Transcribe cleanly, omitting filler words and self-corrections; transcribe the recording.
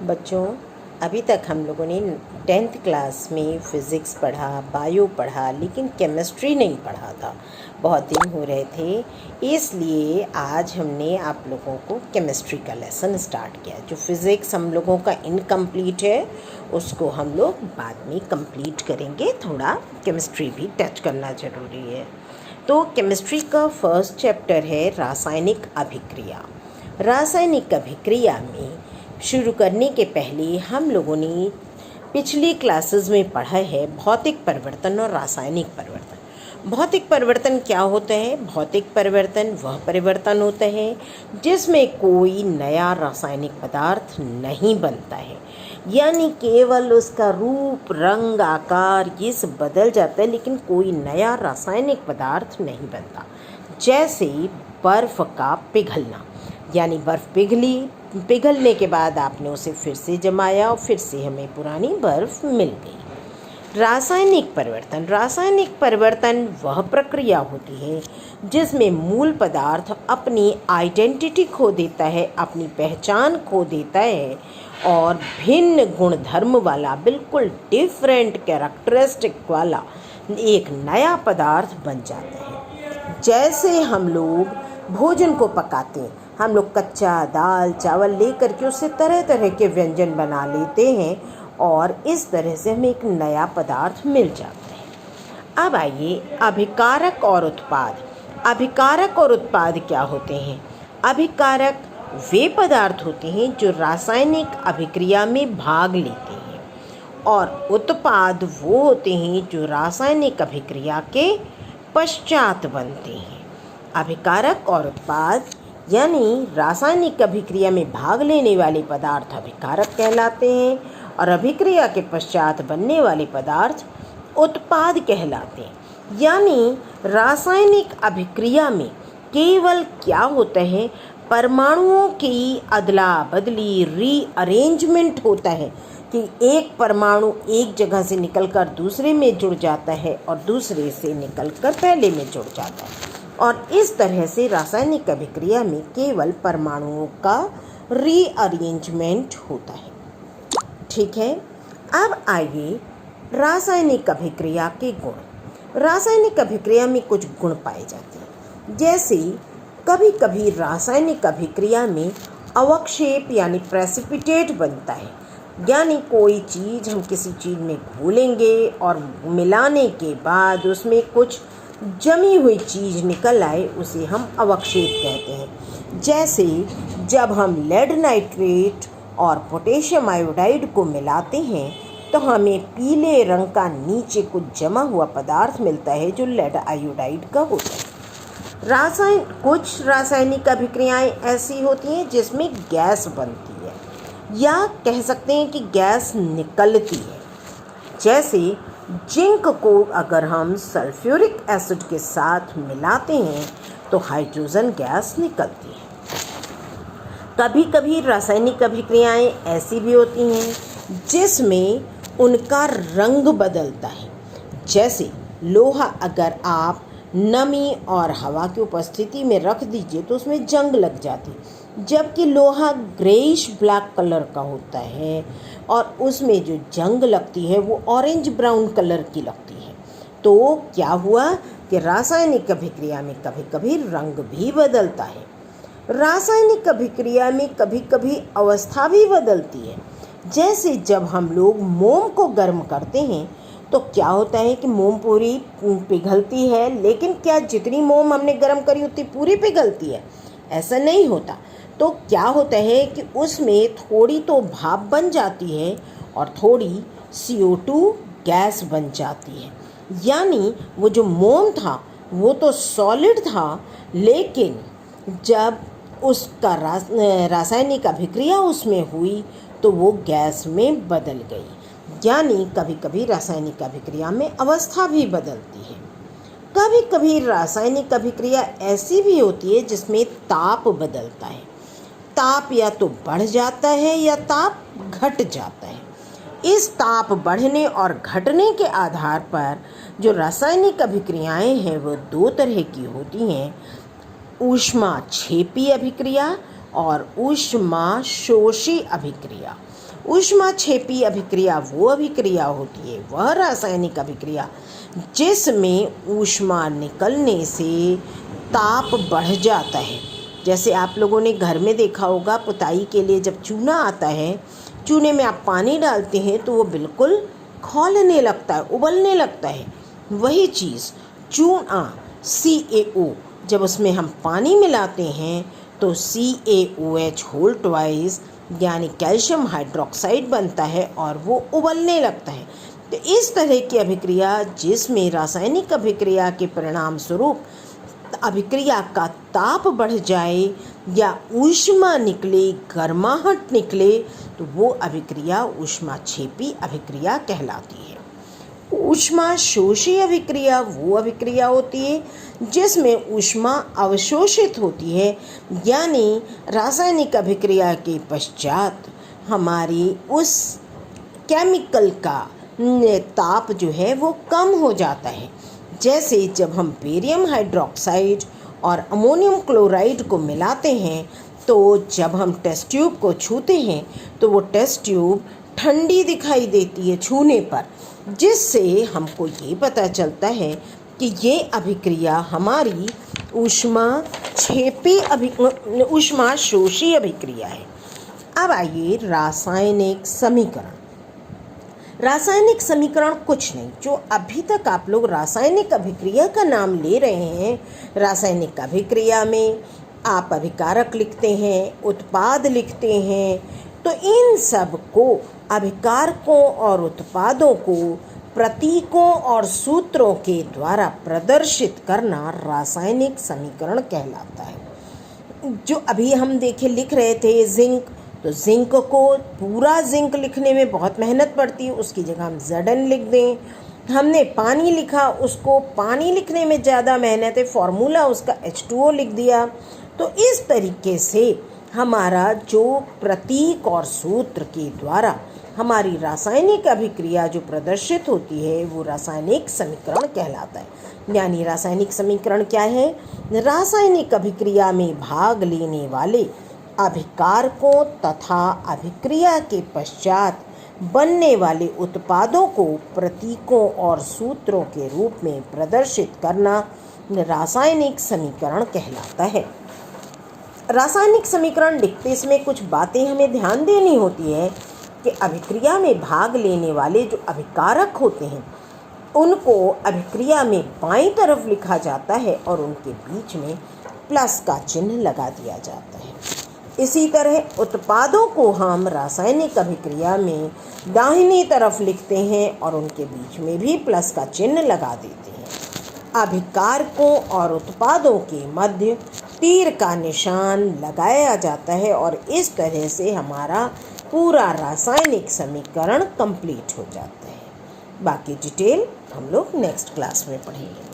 बच्चों, अभी तक हम लोगों ने 10th क्लास में फ़िज़िक्स पढ़ा, बायो पढ़ा, लेकिन केमिस्ट्री नहीं पढ़ा था। बहुत दिन हो रहे थे, इसलिए आज हमने आप लोगों को केमिस्ट्री का लेसन स्टार्ट किया। जो फ़िज़िक्स हम लोगों का इनकम्प्लीट है उसको हम लोग बाद में कंप्लीट करेंगे। थोड़ा केमिस्ट्री भी टच करना ज़रूरी है। तो केमिस्ट्री का फर्स्ट चैप्टर है रासायनिक अभिक्रिया। रासायनिक अभिक्रिया में शुरू करने के पहले हम लोगों ने पिछली क्लासेस में पढ़ा है भौतिक परिवर्तन और रासायनिक परिवर्तन। भौतिक परिवर्तन क्या होता है? भौतिक परिवर्तन वह परिवर्तन होता है जिसमें कोई नया रासायनिक पदार्थ नहीं बनता है, यानी केवल उसका रूप, रंग, आकार ये सब बदल जाता है, लेकिन कोई नया रासायनिक पदार्थ नहीं बनता। जैसे बर्फ़ का पिघलना, यानी बर्फ़ पिघलने के बाद आपने उसे फिर से जमाया और फिर से हमें पुरानी बर्फ़ मिल गई। रासायनिक परिवर्तन वह प्रक्रिया होती है जिसमें मूल पदार्थ अपनी आइडेंटिटी खो देता है, अपनी पहचान खो देता है और भिन्न गुणधर्म वाला, बिल्कुल डिफरेंट कैरेक्टरिस्टिक वाला एक नया पदार्थ बन जाता है। जैसे हम लोग भोजन को पकाते हैं, हम लोग कच्चा दाल चावल लेकर के उससे तरह तरह के व्यंजन बना लेते हैं और इस तरह से हमें एक नया पदार्थ मिल जाता है। अब आइए अभिकारक और उत्पाद। अभिकारक और उत्पाद क्या होते हैं? अभिकारक वे पदार्थ होते हैं जो रासायनिक अभिक्रिया में भाग लेते हैं और उत्पाद वो होते हैं जो रासायनिक अभिक्रिया के पश्चात बनते हैं। अभिकारक और उत्पाद यानी रासायनिक अभिक्रिया में भाग लेने वाले पदार्थ अभिकारक कहलाते हैं और अभिक्रिया के पश्चात बनने वाले पदार्थ उत्पाद कहलाते हैं। यानी रासायनिक अभिक्रिया में केवल क्या होता है, परमाणुओं की अदला बदली, रीअरेंजमेंट होता है कि एक परमाणु एक जगह से निकलकर दूसरे में जुड़ जाता है और दूसरे से निकलकर पहले में जुड़ जाता है, और इस तरह से रासायनिक अभिक्रिया में केवल परमाणुओं का रीअरेंजमेंट होता है। ठीक है, अब आइए रासायनिक अभिक्रिया के गुण। रासायनिक अभिक्रिया में कुछ गुण पाए जाते हैं, जैसे कभी कभी रासायनिक अभिक्रिया में अवक्षेप यानी प्रेसिपिटेट बनता है, यानी कोई चीज़ हम किसी चीज़ में घोलेंगे और मिलाने के बाद उसमें कुछ जमी हुई चीज़ निकल आए, उसे हम अवक्षेप कहते हैं। जैसे जब हम लेड नाइट्रेट और पोटेशियम आयोडाइड को मिलाते हैं तो हमें पीले रंग का नीचे कुछ जमा हुआ पदार्थ मिलता है जो लेड आयोडाइड का होता है। कुछ रासायनिक अभिक्रियाएं ऐसी होती हैं जिसमें गैस बनती है, या कह सकते हैं कि गैस निकलती है। जैसे जिंक को अगर हम सल्फ्यूरिक एसिड के साथ मिलाते हैं तो हाइड्रोजन गैस निकलती है। कभी कभी रासायनिक अभिक्रियाएं ऐसी भी होती हैं जिसमें उनका रंग बदलता है। जैसे लोहा अगर आप नमी और हवा की उपस्थिति में रख दीजिए तो उसमें जंग लग जाती, जबकि लोहा ग्रेइश ब्लैक कलर का होता है और उसमें जो जंग लगती है वो ऑरेंज ब्राउन कलर की लगती है। तो क्या हुआ कि रासायनिक अभिक्रिया में कभी कभी रंग भी बदलता है। रासायनिक अभिक्रिया में कभी कभी अवस्था भी बदलती है। जैसे जब हम लोग मोम को गर्म करते हैं तो क्या होता है कि मोम पूरी पिघलती है, लेकिन क्या जितनी मोम हमने गर्म करी उतनी पूरी पिघलती है? ऐसा नहीं होता। तो क्या होता है कि उसमें थोड़ी तो भाप बन जाती है और थोड़ी CO2 गैस बन जाती है। यानी वो जो मोम था वो तो सॉलिड था, लेकिन जब उसका रासायनिक अभिक्रिया उसमें हुई तो वो गैस में बदल गई। यानी कभी कभी रासायनिक अभिक्रिया में अवस्था भी बदलती है। कभी कभी रासायनिक अभिक्रिया ऐसी भी होती है जिसमें ताप बदलता है। ताप या तो बढ़ जाता है या ताप घट जाता है। इस ताप बढ़ने और घटने के आधार पर जो रासायनिक अभिक्रियाएं हैं वो दो तरह की होती हैं, ऊष्माक्षेपी अभिक्रिया और ऊष्माशोषी अभिक्रिया। ऊष्माक्षेपी अभिक्रिया वो अभिक्रिया होती है, वह रासायनिक अभिक्रिया जिसमें ऊष्मा निकलने से ताप बढ़ जाता है। जैसे आप लोगों ने घर में देखा होगा, पुताई के लिए जब चूना आता है, चूने में आप पानी डालते हैं तो वो बिल्कुल खौलने लगता है, उबलने लगता है। वही चीज़ चूना CaO, जब उसमें हम पानी मिलाते हैं तो CaOH होल ट्वाइस यानी कैल्शियम हाइड्रोक्साइड बनता है और वो उबलने लगता है। तो इस तरह की अभिक्रिया जिसमें रासायनिक अभिक्रिया के परिणाम स्वरूप अभिक्रिया का ताप बढ़ जाए या ऊष्मा निकले, गर्माहट निकले, तो वो अभिक्रिया ऊष्माक्षेपी अभिक्रिया कहलाती है। ऊष्माशोषी अभिक्रिया वो अभिक्रिया होती है जिसमें ऊष्मा अवशोषित होती है, यानी रासायनिक अभिक्रिया के पश्चात हमारी उस केमिकल का ताप जो है वो कम हो जाता है। जैसे जब हम बेरियम हाइड्रोक्साइड और अमोनियम क्लोराइड को मिलाते हैं तो जब हम टेस्ट ट्यूब को छूते हैं तो वो टेस्ट ट्यूब ठंडी दिखाई देती है छूने पर, जिससे हमको ये पता चलता है कि ये अभिक्रिया हमारी ऊष्माशोषी अभिक्रिया है। अब आइए रासायनिक समीकरण। रासायनिक समीकरण कुछ नहीं, जो अभी तक आप लोग रासायनिक अभिक्रिया का नाम ले रहे हैं। रासायनिक अभिक्रिया में आप अभिकारक लिखते हैं, उत्पाद लिखते हैं, तो इन सब को, अभिकारकों और उत्पादों को प्रतीकों और सूत्रों के द्वारा प्रदर्शित करना रासायनिक समीकरण कहलाता है। जो अभी हम लिख रहे थे जिंक, तो जिंक को पूरा जिंक लिखने में बहुत मेहनत पड़ती है, उसकी जगह हम Zn लिख दें। हमने पानी लिखा, उसको पानी लिखने में ज़्यादा मेहनत है, फॉर्मूला उसका H2O लिख दिया। तो इस तरीके से हमारा जो प्रतीक और सूत्र के द्वारा हमारी रासायनिक अभिक्रिया जो प्रदर्शित होती है वो रासायनिक समीकरण कहलाता है। यानी रासायनिक समीकरण क्या है? रासायनिक अभिक्रिया में भाग लेने वाले अभिकारकों तथा अभिक्रिया के पश्चात बनने वाले उत्पादों को प्रतीकों और सूत्रों के रूप में प्रदर्शित करना रासायनिक समीकरण कहलाता है। रासायनिक समीकरण लिखते समय कुछ बातें हमें ध्यान देनी होती है कि अभिक्रिया में भाग लेने वाले जो अभिकारक होते हैं उनको अभिक्रिया में बाईं तरफ लिखा जाता है और उनके बीच में प्लस का चिन्ह लगा दिया जाता है। इसी तरह उत्पादों को हम रासायनिक अभिक्रिया में दाहिनी तरफ लिखते हैं और उनके बीच में भी प्लस का चिन्ह लगा देते हैं। अभिकारकों और उत्पादों के मध्य तीर का निशान लगाया जाता है और इस तरह से हमारा पूरा रासायनिक समीकरण कंप्लीट हो जाता है। बाकी डिटेल हम लोग नेक्स्ट क्लास में पढ़ेंगे।